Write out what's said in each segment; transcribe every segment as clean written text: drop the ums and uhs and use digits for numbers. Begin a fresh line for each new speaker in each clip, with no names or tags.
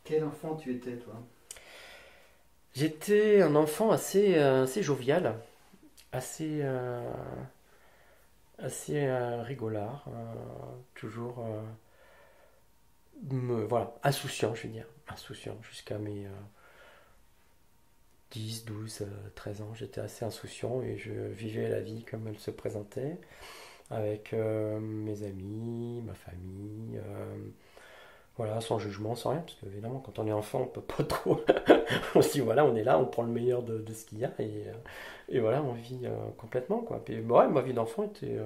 Quel enfant tu étais, toi?
J'étais un enfant assez jovial, assez, rigolard, toujours voilà, insouciant, je veux dire. Insouciant jusqu'à mes 10, 12, 13 ans. J'étais assez insouciant et je vivais la vie comme elle se présentait, avec mes amis, ma famille. Voilà, sans jugement, sans rien, parce que évidemment, quand on est enfant, on peut pas trop. On se dit, voilà, on est là, on prend le meilleur de ce qu'il y a, et voilà, on vit complètement, quoi. Puis, bah ouais, ma vie d'enfant était,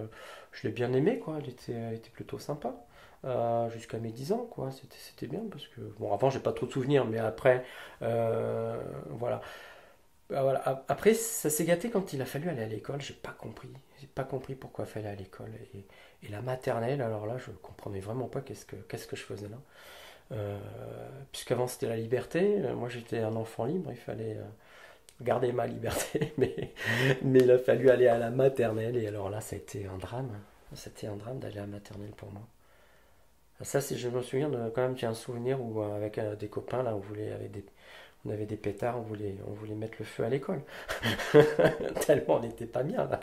je l'ai bien aimée, quoi. Elle était plutôt sympa. Jusqu'à mes 10 ans, quoi. C'était bien, parce que, bon, avant, j'ai pas trop de souvenirs, mais après, voilà. Voilà. Après, ça s'est gâté quand il a fallu aller à l'école, j'ai pas compris. J'ai pas compris pourquoi il fallait aller à l'école. Et la maternelle, alors là, je comprenais vraiment pas qu'est-ce que je faisais là. Euh, Puisqu'avant c'était la liberté, moi j'étais un enfant libre, il fallait garder ma liberté, mais il a fallu aller à la maternelle, et alors là ça a été un drame. C'était un drame d'aller à la maternelle pour moi. Ça, si je me souviens de, quand même, j'ai un souvenir où avec des copains là, on avait des pétards, on voulait mettre le feu à l'école. Tellement on n'était pas bien là.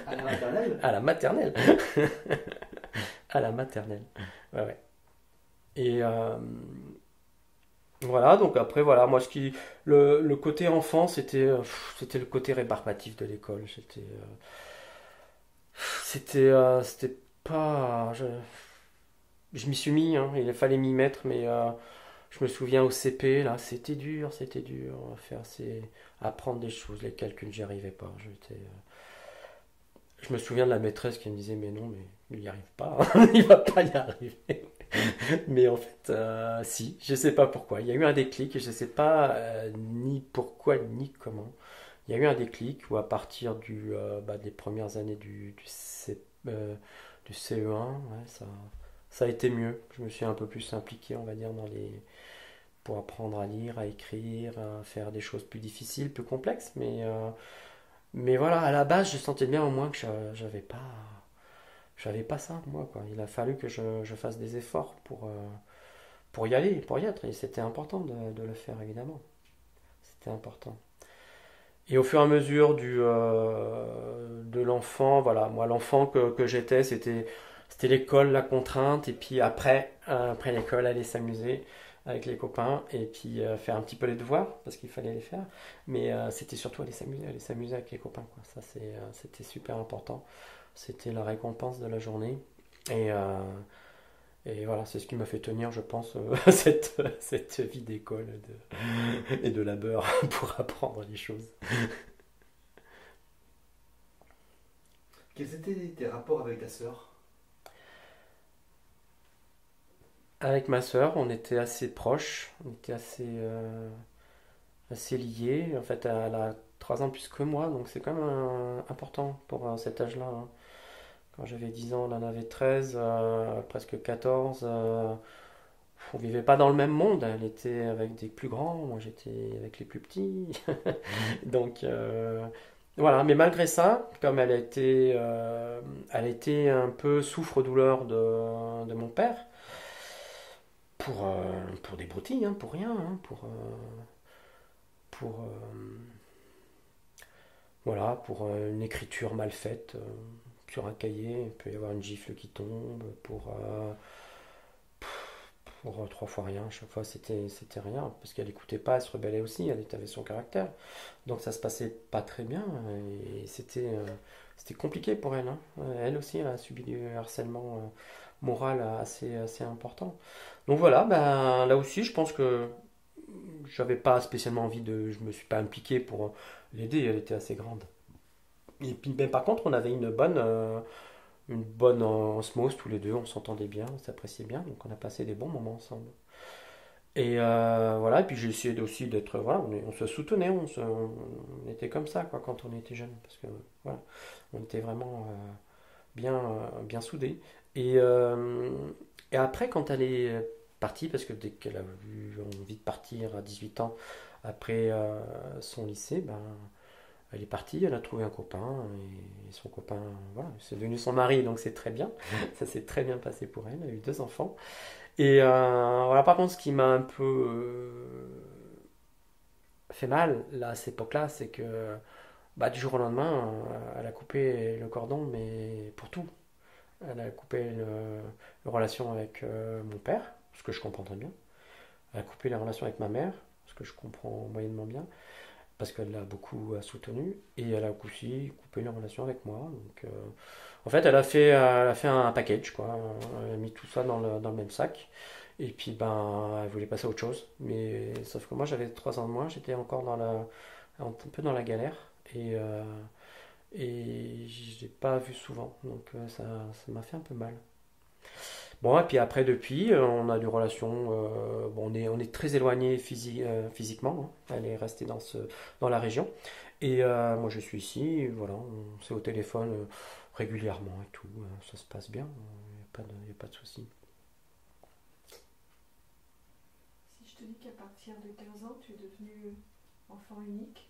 À la maternelle?
À la maternelle. À la maternelle. Ouais, ouais. Et voilà, donc après, voilà, moi, le côté enfant, c'était le côté rébarbatif de l'école. C'était pas. Je m'y suis mis, hein, il fallait m'y mettre, mais je me souviens au CP, là, c'était dur à faire, apprendre des choses, les calculs, j'y arrivais pas. Je me souviens de la maîtresse qui me disait, mais non, mais il n'y arrive pas, hein, il va pas y arriver. Mais en fait, si, je sais pas pourquoi. Il y a eu un déclic, et je sais pas ni pourquoi ni comment. Il y a eu un déclic où à partir des premières années du CE1, ouais, ça a été mieux. Je me suis un peu plus impliqué, on va dire, pour apprendre à lire, à écrire, à faire des choses plus difficiles, plus complexes. Mais voilà, à la base, je sentais bien au moins que j'avais pas ça, moi, quoi. Il a fallu que je fasse des efforts pour y aller, pour y être. Et c'était important de le faire, évidemment. C'était important. Et au fur et à mesure de l'enfant, voilà, moi, l'enfant que j'étais, c'était l'école, la contrainte. Et puis après l'école, aller s'amuser avec les copains. Et puis faire un petit peu les devoirs, parce qu'il fallait les faire. Mais c'était surtout aller s'amuser avec les copains, quoi. Ça, c'était super important. C'était la récompense de la journée. Et, euh, et voilà, c'est ce qui m'a fait tenir, je pense, cette vie d'école et de labeur pour apprendre les choses.
Quels étaient tes rapports avec ta sœur?
Avec ma sœur, on était assez proches, on était assez liés. En fait, elle a 3 ans plus que moi, donc c'est quand même important pour cet âge-là, hein. Quand j'avais 10 ans, elle en avait 13, presque 14. On vivait pas dans le même monde. Elle était avec des plus grands, moi j'étais avec les plus petits. Donc voilà, mais malgré ça, comme elle a été un peu souffre-douleur de mon père, pour des broutilles, hein, pour rien, hein, pour une écriture mal faite sur un cahier, il peut y avoir une gifle qui tombe, pour 3 fois rien, à chaque fois c'était rien, parce qu'elle écoutait pas, elle se rebellait aussi, elle avait son caractère. Donc ça se passait pas très bien, et c'était compliqué pour elle, hein. Elle aussi elle a subi du harcèlement moral assez important. Donc voilà, ben, là aussi je pense que j'avais pas spécialement je me suis pas impliqué pour l'aider, elle était assez grande. Et puis ben, par contre on avait une bonne osmose tous les deux, on s'entendait bien, on s'appréciait bien, donc on a passé des bons moments ensemble. Et voilà, et puis j'ai essayé aussi d'être, voilà, on se soutenait, on était comme ça, quoi, quand on était jeune, parce que voilà, on était vraiment bien soudés. Et, euh, et après, quand elle est partie, parce que dès qu'elle a eu envie de partir à 18 ans, après son lycée, ben, elle est partie, elle a trouvé un copain, et son copain, voilà, c'est devenu son mari, donc c'est très bien. Ça s'est très bien passé pour elle, elle a eu 2 enfants. Et voilà, par contre, ce qui m'a un peu fait mal là, à cette époque-là, c'est que bah, du jour au lendemain, elle a coupé le cordon, mais pour tout. Elle a coupé le relation avec mon père, ce que je comprends très bien. Elle a coupé les relations avec ma mère, ce que je comprends moyennement bien, parce qu'elle l'a beaucoup soutenu. Et elle a aussi coupé les relations avec moi. Donc, en fait, elle a fait un package, quoi. Elle a mis tout ça dans le même sac. Et puis, ben, elle voulait passer à autre chose. Mais sauf que moi, j'avais 3 ans de moins, j'étais encore un peu dans la galère. Et je l'ai pas vu souvent. Donc, ça m'a fait un peu mal. Bon, et puis après, depuis, on a des relations. Bon, on est très éloignés physiquement, hein. Elle est restée dans la région. Et moi, je suis ici. Et voilà, on s'est au téléphone régulièrement et tout. Ça se passe bien. Il n'y a pas y a pas de souci.
Si je te dis qu'à partir de 15 ans, tu es devenu enfant unique,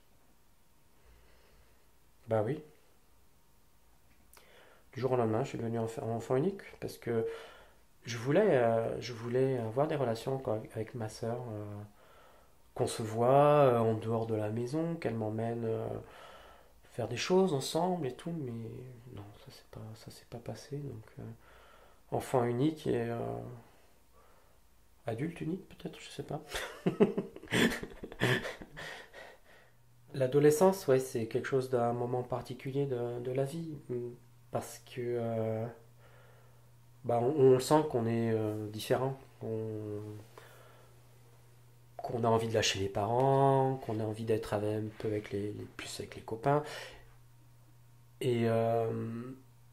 Bah oui, du jour au lendemain, je suis devenu enfant unique parce que je voulais avoir des relations quoi, avec ma sœur, qu'on se voit en dehors de la maison, qu'elle m'emmène faire des choses ensemble et tout, mais non, ça s'est pas passé. Donc, enfant unique et adulte unique, peut-être, je sais pas. L'adolescence, ouais, c'est quelque chose d'un moment particulier de la vie, parce que bah, on sent qu'on est différent, qu'on a envie de lâcher les parents, qu'on a envie d'être un peu plus avec les copains. Et,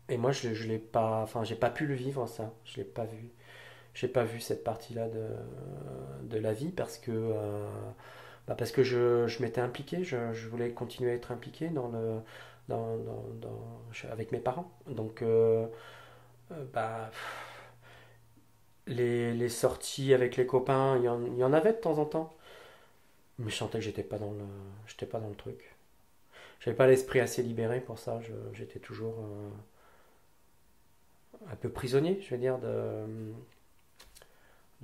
et moi, je l'ai pas, enfin, j'ai pas pu le vivre ça. Je l'ai pas vu. J'ai pas vu cette partie-là de la vie parce que je m'étais impliqué. Je voulais continuer à être impliqué avec mes parents. Donc, bah, les sorties avec les copains, il y en avait de temps en temps. Mais je sentais que j'étais pas dans le truc. J'avais pas l'esprit assez libéré pour ça. J'étais toujours un peu prisonnier, je veux dire, de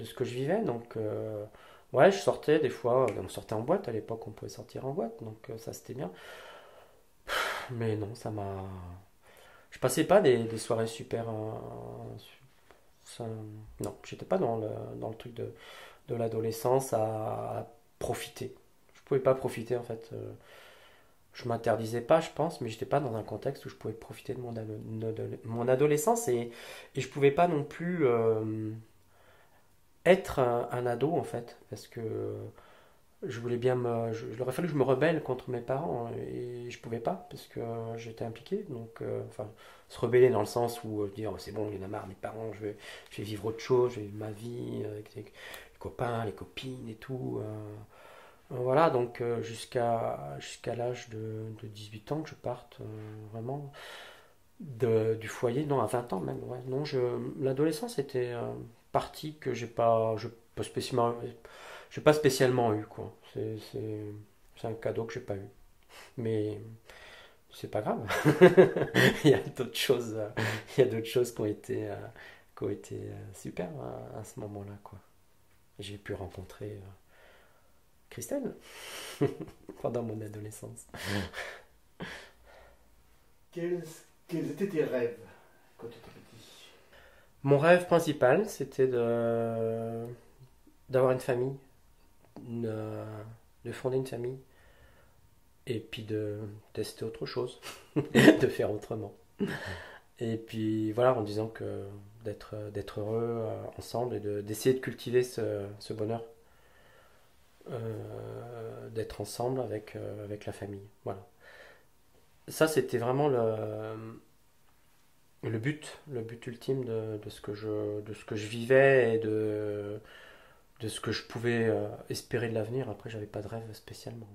ce que je vivais. Donc, ouais, je sortais des fois. On sortait en boîte à l'époque, on pouvait sortir en boîte. Donc, ça c'était bien. Mais non, ça m'a. Je passais pas des soirées super. Ça- Non, j'étais pas dans le truc de l'adolescence à profiter. Je pouvais pas profiter en fait. Je m'interdisais pas, je pense, mais j'étais pas dans un contexte où je pouvais profiter de mon adolescence et je pouvais pas non plus être un ado en fait, parce que je voulais bien il aurait fallu que je me rebelle contre mes parents et je pouvais pas parce que j'étais impliqué. Donc, enfin, se rebeller dans le sens où dire c'est bon, il y en a marre, mes parents, je vais vivre autre chose, je vais vivre ma vie avec les copains, les copines et tout. Voilà, donc jusqu'à l'âge de 18 ans que je parte vraiment du foyer, non, à 20 ans même, ouais. Non, l'adolescence était partie que j'ai pas spécialement eu, quoi. C'est un cadeau que j'ai pas eu. Mais c'est pas grave. Il y a d'autres choses, il y a d'autres choses qui ont été super à ce moment-là, quoi. J'ai pu rencontrer Christelle pendant mon adolescence.
Quels, quels étaient tes rêves quand tu étais petit?
Mon rêve principal, c'était d'avoir une famille, de fonder une famille, et puis de tester autre chose, de faire autrement. Et puis voilà, en disant que d'être heureux ensemble et d'essayer de cultiver ce bonheur, d'être ensemble avec la famille. Voilà. Ça, c'était vraiment le but ultime de ce que je vivais et de ce que je pouvais espérer de l'avenir. Après, j'avais pas de rêve spécialement.